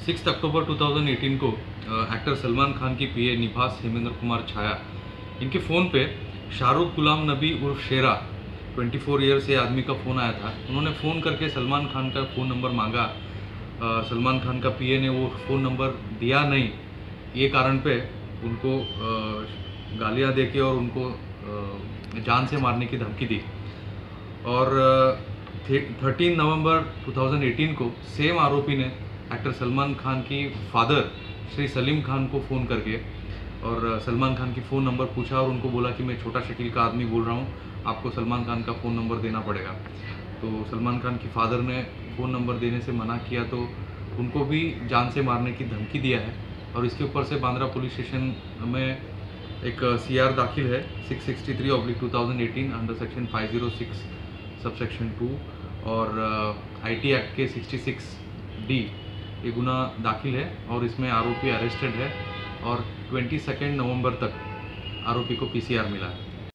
6 अक्टूबर 2018 को एक्टर सलमान खान की पीए निभास हेमेंद्र कुमार छाया इनके फ़ोन पे शाहरुख गुलाम नबी उर्फ शेरा 24 ईयर से आदमी का फ़ोन आया था। उन्होंने फ़ोन करके सलमान खान का फ़ोन नंबर मांगा। सलमान खान का पीए ने वो फ़ोन नंबर दिया नहीं, ये कारण पे उनको गालियाँ दे के और उनको जान से मारने की धमकी दी। और 13 नवंबर 2018 को सेम आरोपी ने एक्टर सलमान खान की फादर श्री सलीम खान को फ़ोन करके और सलमान खान की फ़ोन नंबर पूछा और उनको बोला कि मैं छोटा शकील का आदमी बोल रहा हूँ, आपको सलमान खान का फ़ोन नंबर देना पड़ेगा। तो सलमान खान की फादर ने फ़ोन नंबर देने से मना किया, तो उनको भी जान से मारने की धमकी दिया है। और इसके ऊपर से बांद्रा पुलिस स्टेशन में एक CR दाखिल है 663/2018 अंडर सेक्शन 506 सबसेक्शन 2 और IT एक्ट के 66D ये गुना दाखिल है और इसमें आरोपी अरेस्टेड है और 22 नवंबर तक आरोपी को PCR मिला है।